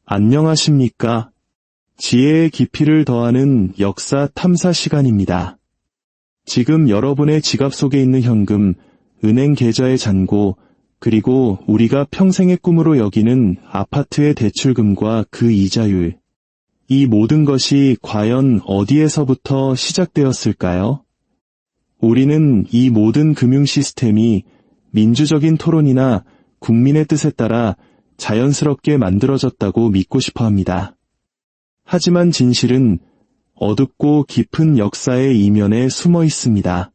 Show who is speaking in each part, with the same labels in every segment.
Speaker 1: 안녕하십니까? 지혜의 깊이를 더하는 역사 탐사 시간입니다. 지금 여러분의 지갑 속에 있는 현금, 은행 계좌의 잔고, 그리고 우리가 평생의 꿈으로 여기는 아파트의 대출금과 그 이자율, 이 모든 것이 과연 어디에서부터 시작되었을까요? 우리는 이 모든 금융 시스템이 민주적인 토론이나 국민의 뜻에 따라 자연스럽게 만들어졌다고 믿고 싶어 합니다. 하지만 진실은 어둡고 깊은 역사의 이면에 숨어 있습니다.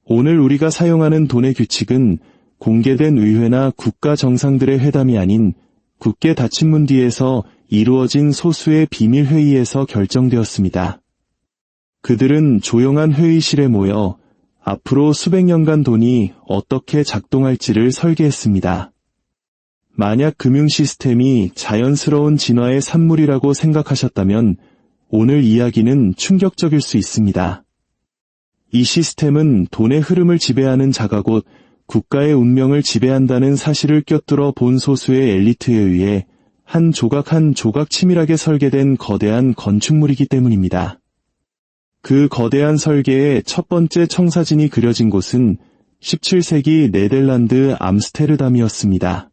Speaker 1: 오늘 우리가 사용하는 돈의 규칙은 공개된 의회나 국가 정상들의 회담이 아닌 굳게 닫힌 문 뒤에서 이루어진 소수의 비밀 회의에서 결정되었습니다. 그들은 조용한 회의실에 모여 앞으로 수백 년간 돈이 어떻게 작동할지를 설계했습니다. 만약 금융 시스템이 자연스러운 진화의 산물이라고 생각하셨다면 오늘 이야기는 충격적일 수 있습니다. 이 시스템은 돈의 흐름을 지배하는 자가 곧 국가의 운명을 지배한다는 사실을 꿰뚫어 본 소수의 엘리트에 의해 한 조각 한 조각 치밀하게 설계된 거대한 건축물이기 때문입니다. 그 거대한 설계의 첫 번째 청사진이 그려진 곳은 17세기 네덜란드 암스테르담이었습니다.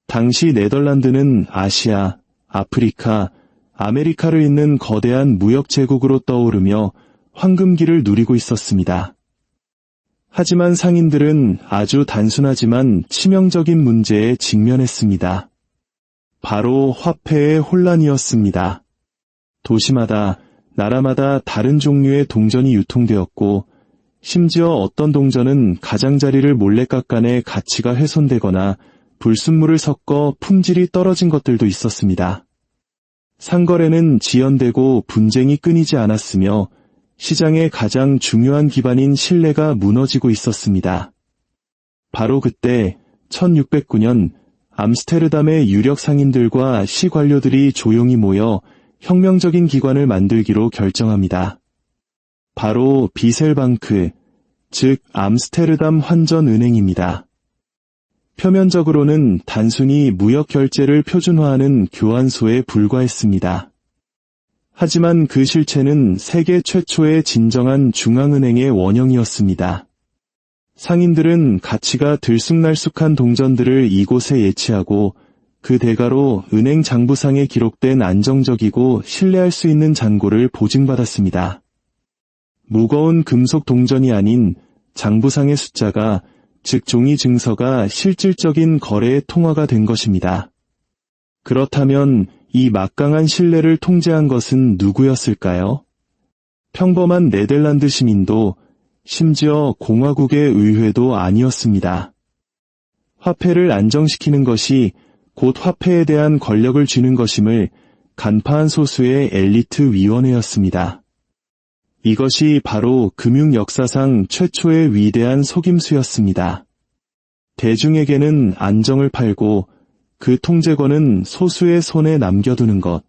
Speaker 1: 당시 네덜란드는 아시아, 아프리카, 아메리카를 잇는 거대한 무역 제국으로 떠오르며 황금기를 누리고 있었습니다. 하지만 상인들은 아주 단순하지만 치명적인 문제에 직면했습니다. 바로 화폐의 혼란이었습니다. 도시마다, 나라마다 다른 종류의 동전이 유통되었고, 심지어 어떤 동전은 가장자리를 몰래 깎아내 가치가 훼손되거나 불순물을 섞어 품질이 떨어진 것들도 있었습니다. 상거래는 지연되고 분쟁이 끊이지 않았으며 시장의 가장 중요한 기반인 신뢰가 무너지고 있었습니다. 바로 그때 1609년 암스테르담의 유력 상인들과 시 관료들이 조용히 모여 혁명적인 기관을 만들기로 결정합니다. 바로 비셀방크, 즉 암스테르담 환전은행입니다. 표면적으로는 단순히 무역 결제를 표준화하는 교환소에 불과했습니다. 하지만 그 실체는 세계 최초의 진정한 중앙은행의 원형이었습니다. 상인들은 가치가 들쑥날쑥한 동전들을 이곳에 예치하고 그 대가로 은행 장부상에 기록된 안정적이고 신뢰할 수 있는 잔고를 보증받았습니다. 무거운 금속 동전이 아닌 장부상의 숫자가 즉 종이 증서가 실질적인 거래의 통화가 된 것입니다. 그렇다면 이 막강한 신뢰를 통제한 것은 누구였을까요? 평범한 네덜란드 시민도 심지어 공화국의 의회도 아니었습니다. 화폐를 안정시키는 것이 곧 화폐에 대한 권력을 쥐는 것임을 간파한 소수의 엘리트 위원회였습니다. 이것이 바로 금융 역사상 최초의 위대한 속임수였습니다. 대중에게는 안정을 팔고 그 통제권은 소수의 손에 남겨두는 것.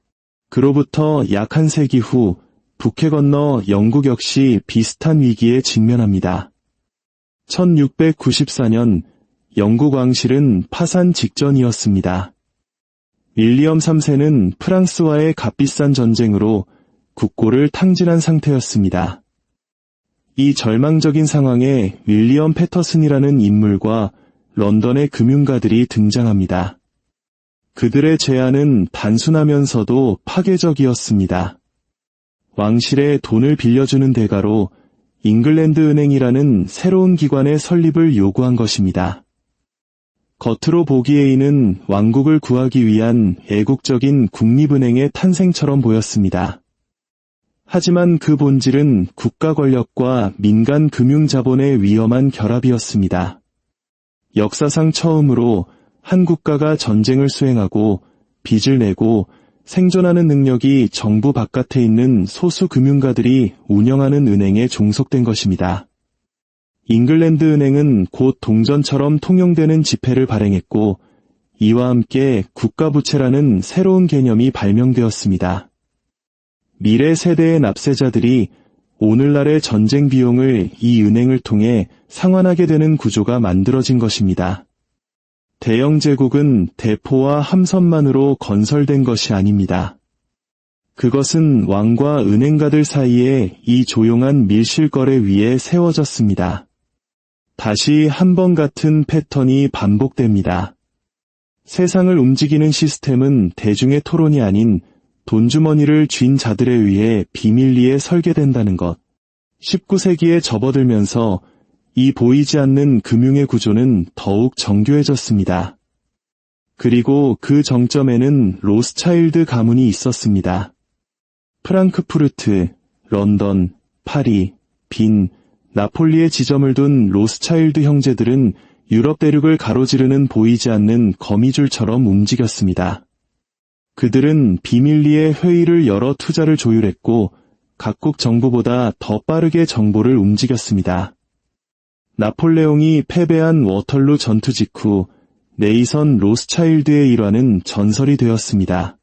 Speaker 1: 그로부터 약 한 세기 후 북해 건너 영국 역시 비슷한 위기에 직면합니다. 1694년 영국 왕실은 파산 직전이었습니다. 윌리엄 3세는 프랑스와의 값비싼 전쟁으로 국고를 탕진한 상태였습니다. 이 절망적인 상황에 윌리엄 패터슨이라는 인물과 런던의 금융가들이 등장합니다. 그들의 제안은 단순하면서도 파괴적이었습니다. 왕실에 돈을 빌려주는 대가로 잉글랜드 은행이라는 새로운 기관의 설립을 요구한 것입니다. 겉으로 보기에는 왕국을 구하기 위한 애국적인 국립은행의 탄생처럼 보였습니다. 하지만 그 본질은 국가 권력과 민간 금융 자본의 위험한 결합이었습니다. 역사상 처음으로 한 국가가 전쟁을 수행하고 빚을 내고 생존하는 능력이 정부 바깥에 있는 소수 금융가들이 운영하는 은행에 종속된 것입니다. 잉글랜드 은행은 곧 동전처럼 통용되는 지폐를 발행했고 이와 함께 국가부채라는 새로운 개념이 발명되었습니다. 미래 세대의 납세자들이 오늘날의 전쟁 비용을 이 은행을 통해 상환하게 되는 구조가 만들어진 것입니다. 대영 제국은 대포와 함선만으로 건설된 것이 아닙니다. 그것은 왕과 은행가들 사이에 이 조용한 밀실거래 위에 세워졌습니다. 다시 한 번 같은 패턴이 반복됩니다. 세상을 움직이는 시스템은 대중의 토론이 아닌 돈주머니를 쥔 자들에 의해 비밀리에 설계된다는 것. 19세기에 접어들면서 이 보이지 않는 금융의 구조는 더욱 정교해졌습니다. 그리고 그 정점에는 로스차일드 가문이 있었습니다. 프랑크푸르트, 런던, 파리, 빈, 나폴리에 지점을 둔 로스차일드 형제들은 유럽 대륙을 가로지르는 보이지 않는 거미줄처럼 움직였습니다. 그들은 비밀리에 회의를 열어 투자를 조율했고 각국 정부보다 더 빠르게 정보를 움직였습니다. 나폴레옹이 패배한 워털루 전투 직후 네이선 로스차일드의 일화는 전설이 되었습니다.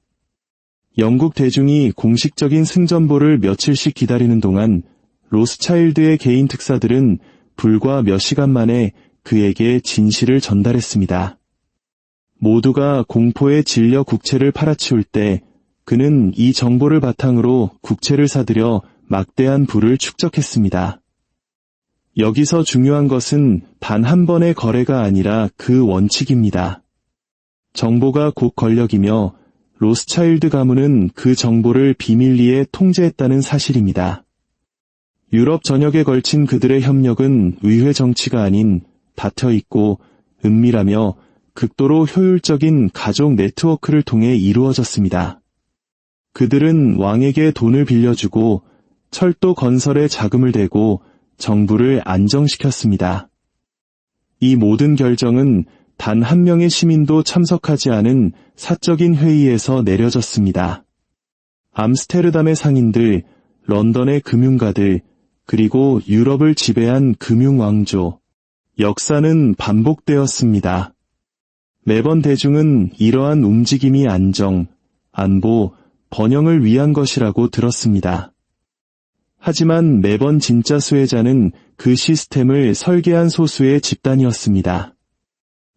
Speaker 1: 영국 대중이 공식적인 승전보를 며칠씩 기다리는 동안 로스차일드의 개인 특사들은 불과 몇 시간 만에 그에게 진실을 전달했습니다. 모두가 공포에 질려 국채를 팔아치울 때 그는 이 정보를 바탕으로 국채를 사들여 막대한 부를 축적했습니다. 여기서 중요한 것은 단 한 번의 거래가 아니라 그 원칙입니다. 정보가 곧 권력이며 로스차일드 가문은 그 정보를 비밀리에 통제했다는 사실입니다. 유럽 전역에 걸친 그들의 협력은 의회 정치가 아닌 닫혀있고 은밀하며 극도로 효율적인 가족 네트워크를 통해 이루어졌습니다. 그들은 왕에게 돈을 빌려주고 철도 건설에 자금을 대고 정부를 안정시켰습니다. 이 모든 결정은 단 한 명의 시민도 참석하지 않은 사적인 회의에서 내려졌습니다. 암스테르담의 상인들, 런던의 금융가들, 그리고 유럽을 지배한 금융왕조. 역사는 반복되었습니다. 매번 대중은 이러한 움직임이 안정, 안보, 번영을 위한 것이라고 들었습니다. 하지만 매번 진짜 수혜자는 그 시스템을 설계한 소수의 집단이었습니다.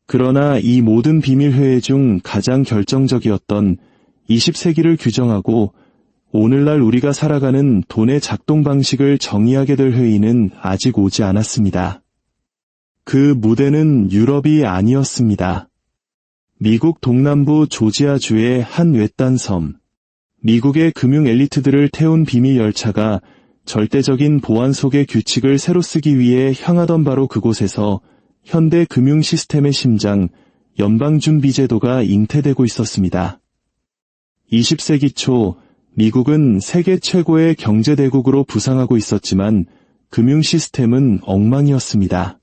Speaker 1: 그러나 이 모든 비밀회의 중 가장 결정적이었던 20세기를 규정하고 오늘날 우리가 살아가는 돈의 작동 방식을 정의하게 될 회의는 아직 오지 않았습니다. 그 무대는 유럽이 아니었습니다. 미국 동남부 조지아주의 한 외딴 섬. 미국의 금융 엘리트들을 태운 비밀 열차가 절대적인 보안 속의 규칙을 새로 쓰기 위해 향하던 바로 그곳에서 현대 금융 시스템의 심장, 연방준비제도가 잉태되고 있었습니다. 20세기 초 미국은 세계 최고의 경제대국으로 부상하고 있었지만 금융 시스템은 엉망이었습니다.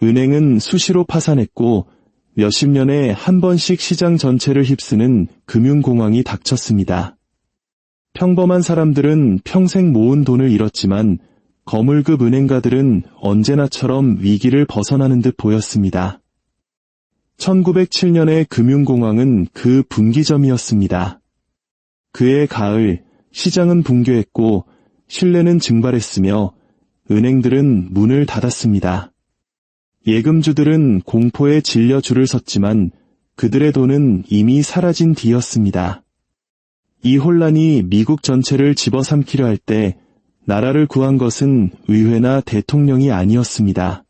Speaker 1: 은행은 수시로 파산했고 몇십 년에 한 번씩 시장 전체를 휩쓰는 금융공황이 닥쳤습니다. 평범한 사람들은 평생 모은 돈을 잃었지만 거물급 은행가들은 언제나처럼 위기를 벗어나는 듯 보였습니다. 1907년의 금융공황은 그 분기점이었습니다. 그해 가을, 시장은 붕괴했고 신뢰는 증발했으며 은행들은 문을 닫았습니다. 예금주들은 공포에 질려 줄을 섰지만 그들의 돈은 이미 사라진 뒤였습니다. 이 혼란이 미국 전체를 집어삼키려 할 때 나라를 구한 것은 의회나 대통령이 아니었습니다.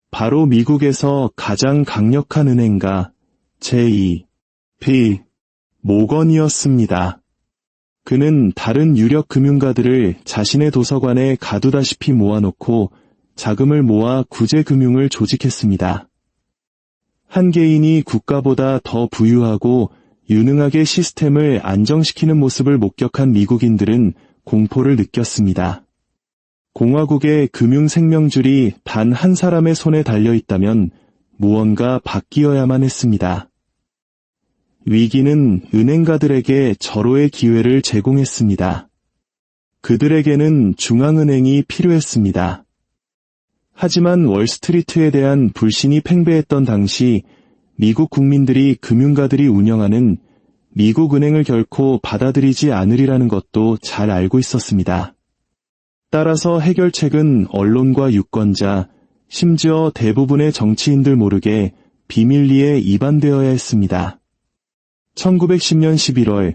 Speaker 1: 바로 미국에서 가장 강력한 은행가 J.P. 모건이었습니다. 그는 다른 유력 금융가들을 자신의 도서관에 가두다시피 모아놓고 자금을 모아 구제금융을 조직했습니다. 한 개인이 국가보다 더 부유하고 유능하게 시스템을 안정시키는 모습을 목격한 미국인들은 공포를 느꼈습니다. 공화국의 금융 생명줄이 단 한 사람의 손에 달려있다면 무언가 바뀌어야만 했습니다. 위기는 은행가들에게 절호의 기회를 제공했습니다. 그들에게는 중앙은행이 필요했습니다. 하지만 월스트리트에 대한 불신이 팽배했던 당시 미국 국민들이 금융가들이 운영하는 미국 은행을 결코 받아들이지 않으리라는 것도 잘 알고 있었습니다. 따라서 해결책은 언론과 유권자, 심지어 대부분의 정치인들 모르게 비밀리에 입안되어야 했습니다. 1910년 11월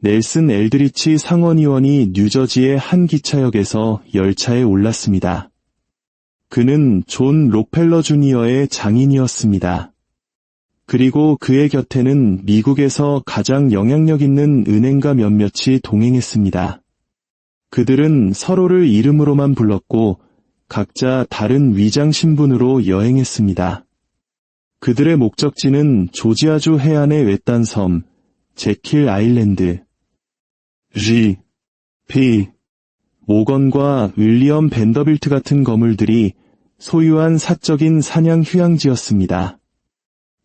Speaker 1: 넬슨 엘드리치 상원의원이 뉴저지의 한 기차역에서 열차에 올랐습니다. 그는 존 록펠러 주니어의 장인이었습니다. 그리고 그의 곁에는 미국에서 가장 영향력 있는 은행가 몇몇이 동행했습니다. 그들은 서로를 이름으로만 불렀고 각자 다른 위장 신분으로 여행했습니다. 그들의 목적지는 조지아주 해안의 외딴 섬, 제킬 아일랜드. P. 모건과 윌리엄 벤더빌트 같은 거물들이 소유한 사적인 사냥 휴양지였습니다.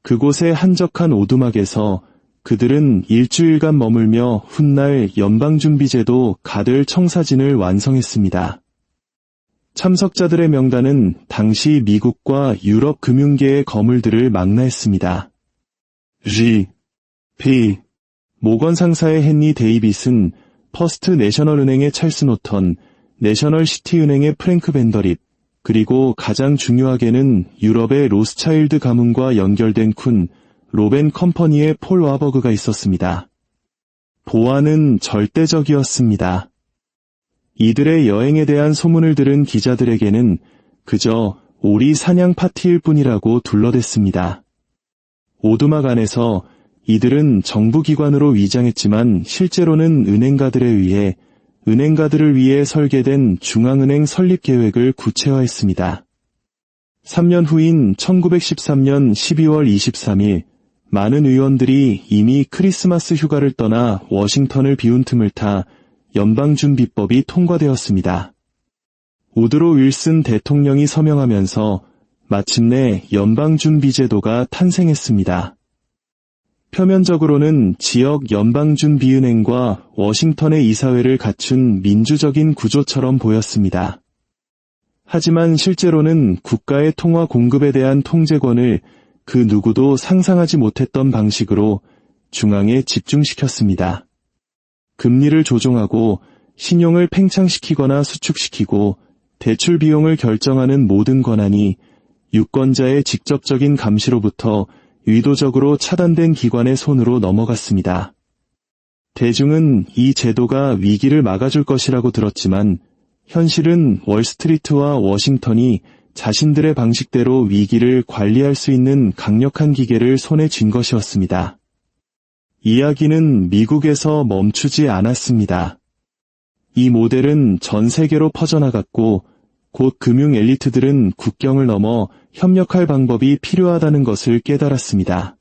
Speaker 1: 그곳의 한적한 오두막에서 그들은 일주일간 머물며 훗날 연방준비제도 가들 청사진을 완성했습니다. 참석자들의 명단은 당시 미국과 유럽 금융계의 거물들을 망라했습니다. P. 모건 상사의 헨리 데이빗은 퍼스트 내셔널은행의 찰스 노턴, 내셔널시티은행의 프랭크 벤더립, 그리고 가장 중요하게는 유럽의 로스차일드 가문과 연결된 쿤, 로벤 컴퍼니의 폴 와버그가 있었습니다. 보안은 절대적이었습니다. 이들의 여행에 대한 소문을 들은 기자들에게는 그저 오리 사냥 파티일 뿐이라고 둘러댔습니다. 오두막 안에서 이들은 정부기관으로 위장했지만 실제로는 은행가들을 위해 설계된 중앙은행 설립 계획을 구체화했습니다. 3년 후인 1913년 12월 23일, 많은 의원들이 이미 크리스마스 휴가를 떠나 워싱턴을 비운 틈을 타 연방준비법이 통과되었습니다. 우드로 윌슨 대통령이 서명하면서 마침내 연방준비제도가 탄생했습니다. 표면적으로는 지역 연방준비은행과 워싱턴의 이사회를 갖춘 민주적인 구조처럼 보였습니다. 하지만 실제로는 국가의 통화 공급에 대한 통제권을 그 누구도 상상하지 못했던 방식으로 중앙에 집중시켰습니다. 금리를 조종하고 신용을 팽창시키거나 수축시키고 대출 비용을 결정하는 모든 권한이 유권자의 직접적인 감시로부터 의도적으로 차단된 기관의 손으로 넘어갔습니다. 대중은 이 제도가 위기를 막아줄 것이라고 들었지만 현실은 월스트리트와 워싱턴이 자신들의 방식대로 위기를 관리할 수 있는 강력한 기계를 손에 쥔 것이었습니다. 이야기는 미국에서 멈추지 않았습니다. 이 모델은 전 세계로 퍼져나갔고 곧 금융 엘리트들은 국경을 넘어 협력할 방법이 필요하다는 것을 깨달았습니다.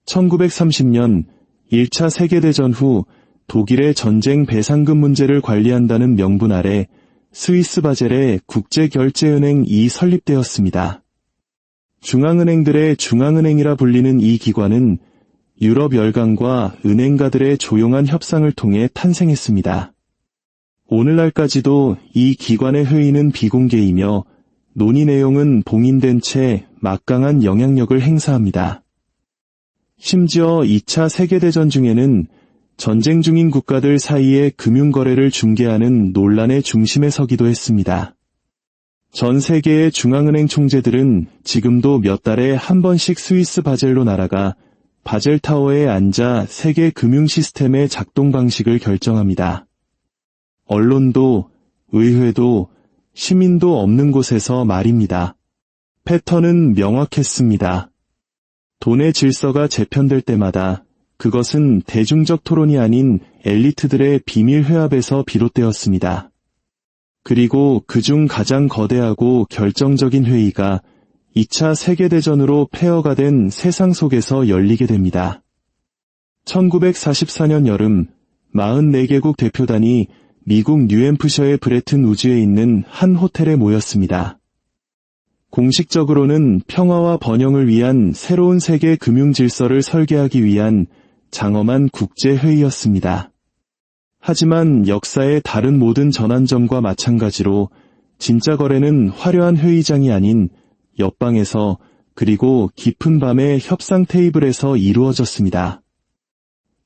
Speaker 1: 1930년 1차 세계대전 후 독일의 전쟁 배상금 문제를 관리한다는 명분 아래 스위스 바젤의 국제결제은행이 설립되었습니다. 중앙은행들의 중앙은행이라 불리는 이 기관은 유럽 열강과 은행가들의 조용한 협상을 통해 탄생했습니다. 오늘날까지도 이 기관의 회의는 비공개이며 논의 내용은 봉인된 채 막강한 영향력을 행사합니다. 심지어 2차 세계대전 중에는 전쟁 중인 국가들 사이의 금융거래를 중개하는 논란의 중심에 서기도 했습니다. 전 세계의 중앙은행 총재들은 지금도 몇 달에 한 번씩 스위스 바젤로 날아가 바젤타워에 앉아 세계 금융 시스템의 작동 방식을 결정합니다. 언론도, 의회도, 시민도 없는 곳에서 말입니다. 패턴은 명확했습니다. 돈의 질서가 재편될 때마다 그것은 대중적 토론이 아닌 엘리트들의 비밀 회합에서 비롯되었습니다. 그리고 그중 가장 거대하고 결정적인 회의가 2차 세계대전으로 폐허가 된 세상 속에서 열리게 됩니다. 1944년 여름 44개국 대표단이 미국 뉴햄프셔의 브레튼 우즈에 있는 한 호텔에 모였습니다. 공식적으로는 평화와 번영을 위한 새로운 세계 금융 질서를 설계하기 위한 장엄한 국제회의였습니다. 하지만 역사의 다른 모든 전환점과 마찬가지로 진짜 거래는 화려한 회의장이 아닌 옆방에서 그리고 깊은 밤의 협상 테이블에서 이루어졌습니다.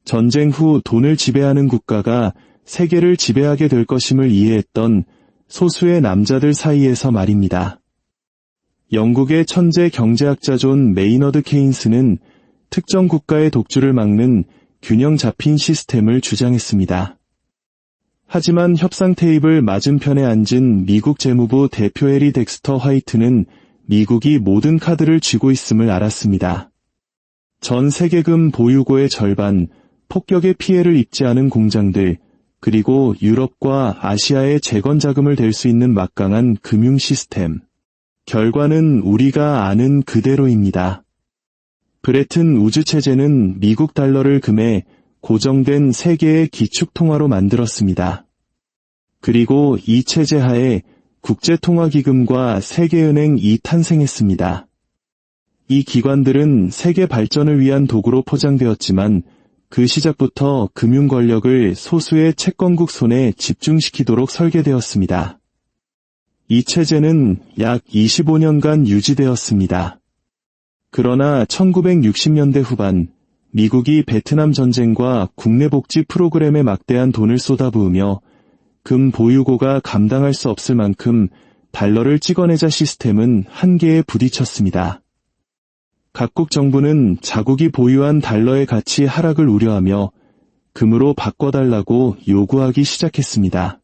Speaker 1: 전쟁 후 돈을 지배하는 국가가 세계를 지배하게 될 것임을 이해했던 소수의 남자들 사이에서 말입니다. 영국의 천재 경제학자 존 메이너드 케인스는 특정 국가의 독주를 막는 균형 잡힌 시스템을 주장했습니다. 하지만 협상 테이블 맞은편에 앉은 미국 재무부 대표 해리 덱스터 화이트는 미국이 모든 카드를 쥐고 있음을 알았습니다. 전 세계금 보유고의 절반, 폭격의 피해를 입지 않은 공장들, 그리고 유럽과 아시아의 재건 자금을 댈 수 있는 막강한 금융 시스템. 결과는 우리가 아는 그대로입니다. 브레튼 우즈 체제는 미국 달러를 금해 고정된 세계의 기축통화로 만들었습니다. 그리고 이 체제 하에 국제통화기금과 세계은행이 탄생했습니다. 이 기관들은 세계 발전을 위한 도구로 포장되었지만 그 시작부터 금융 권력을 소수의 채권국 손에 집중시키도록 설계되었습니다. 이 체제는 약 25년간 유지되었습니다. 그러나 1960년대 후반 미국이 베트남 전쟁과 국내 복지 프로그램에 막대한 돈을 쏟아부으며 금 보유고가 감당할 수 없을 만큼 달러를 찍어내자 시스템은 한계에 부딪혔습니다. 각국 정부는 자국이 보유한 달러의 가치 하락을 우려하며 금으로 바꿔달라고 요구하기 시작했습니다.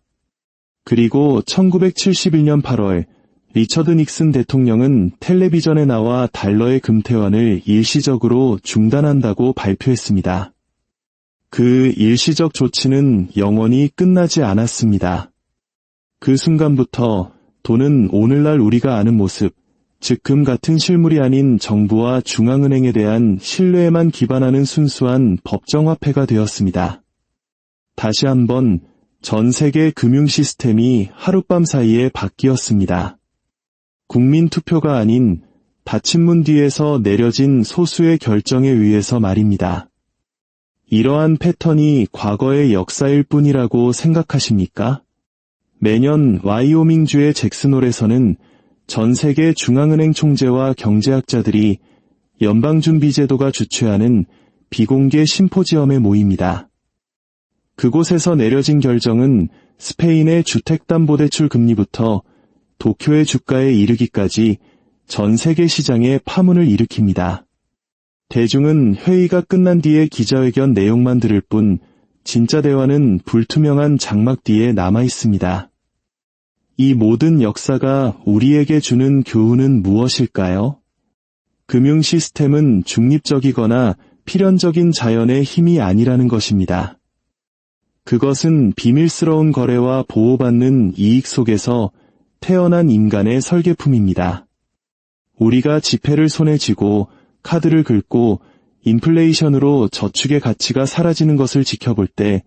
Speaker 1: 그리고 1971년 8월 리처드 닉슨 대통령은 텔레비전에 나와 달러의 금태환을 일시적으로 중단한다고 발표했습니다. 그 일시적 조치는 영원히 끝나지 않았습니다. 그 순간부터 돈은 오늘날 우리가 아는 모습, 즉 금 같은 실물이 아닌 정부와 중앙은행에 대한 신뢰에만 기반하는 순수한 법정화폐가 되었습니다. 다시 한번 전 세계 금융 시스템이 하룻밤 사이에 바뀌었습니다. 국민 투표가 아닌 닫힌 문 뒤에서 내려진 소수의 결정에 의해서 말입니다. 이러한 패턴이 과거의 역사일 뿐이라고 생각하십니까? 매년 와이오밍주의 잭슨홀에서는 전 세계 중앙은행 총재와 경제학자들이 연방준비제도가 주최하는 비공개 심포지엄에 모입니다. 그곳에서 내려진 결정은 스페인의 주택담보대출 금리부터 도쿄의 주가에 이르기까지 전 세계 시장에 파문을 일으킵니다. 대중은 회의가 끝난 뒤에 기자회견 내용만 들을 뿐 진짜 대화는 불투명한 장막 뒤에 남아 있습니다. 이 모든 역사가 우리에게 주는 교훈은 무엇일까요? 금융 시스템은 중립적이거나 필연적인 자연의 힘이 아니라는 것입니다. 그것은 비밀스러운 거래와 보호받는 이익 속에서 태어난 인간의 설계품입니다. 우리가 지폐를 손에 쥐고 카드를 긁고 인플레이션으로 저축의 가치가 사라지는 것을 지켜볼 때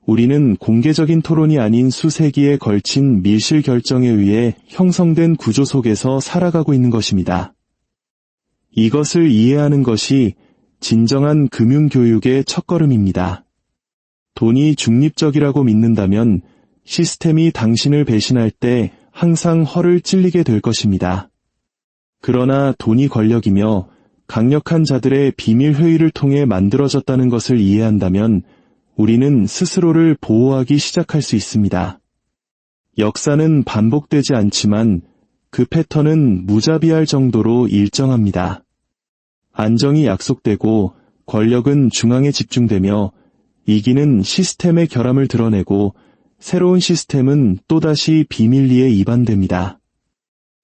Speaker 1: 우리는 공개적인 토론이 아닌 수세기에 걸친 밀실 결정에 의해 형성된 구조 속에서 살아가고 있는 것입니다. 이것을 이해하는 것이 진정한 금융교육의 첫걸음입니다. 돈이 중립적이라고 믿는다면 시스템이 당신을 배신할 때 항상 허를 찔리게 될 것입니다. 그러나 돈이 권력이며 강력한 자들의 비밀 회의를 통해 만들어졌다는 것을 이해한다면 우리는 스스로를 보호하기 시작할 수 있습니다. 역사는 반복되지 않지만 그 패턴은 무자비할 정도로 일정합니다. 안정이 약속되고 권력은 중앙에 집중되며 이기는 시스템의 결함을 드러내고 새로운 시스템은 또다시 비밀리에 입안됩니다.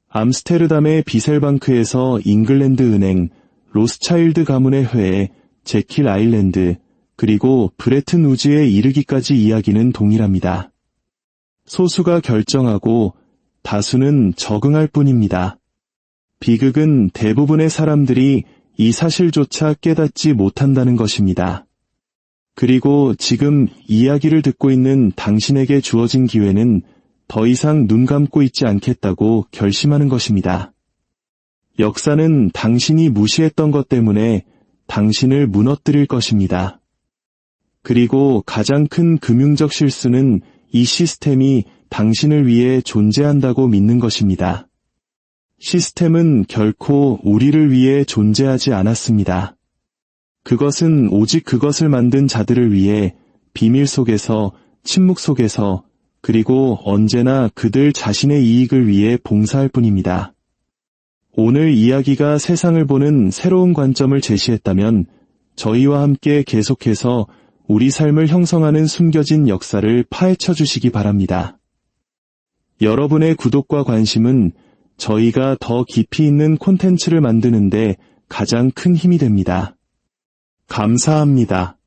Speaker 1: 암스테르담의 비셀방크에서 잉글랜드 은행, 로스차일드 가문의 회에 제킬 아일랜드, 그리고 브레튼 우즈에 이르기까지 이야기는 동일합니다. 소수가 결정하고 다수는 적응할 뿐입니다. 비극은 대부분의 사람들이 이 사실조차 깨닫지 못한다는 것입니다. 그리고 지금 이야기를 듣고 있는 당신에게 주어진 기회는 더 이상 눈 감고 있지 않겠다고 결심하는 것입니다. 역사는 당신이 무시했던 것 때문에 당신을 무너뜨릴 것입니다. 그리고 가장 큰 금융적 실수는 이 시스템이 당신을 위해 존재한다고 믿는 것입니다. 시스템은 결코 우리를 위해 존재하지 않았습니다. 그것은 오직 그것을 만든 자들을 위해 비밀 속에서, 침묵 속에서, 그리고 언제나 그들 자신의 이익을 위해 봉사할 뿐입니다. 오늘 이야기가 세상을 보는 새로운 관점을 제시했다면 저희와 함께 계속해서 우리 삶을 형성하는 숨겨진 역사를 파헤쳐 주시기 바랍니다. 여러분의 구독과 관심은 저희가 더 깊이 있는 콘텐츠를 만드는데 가장 큰 힘이 됩니다. 감사합니다.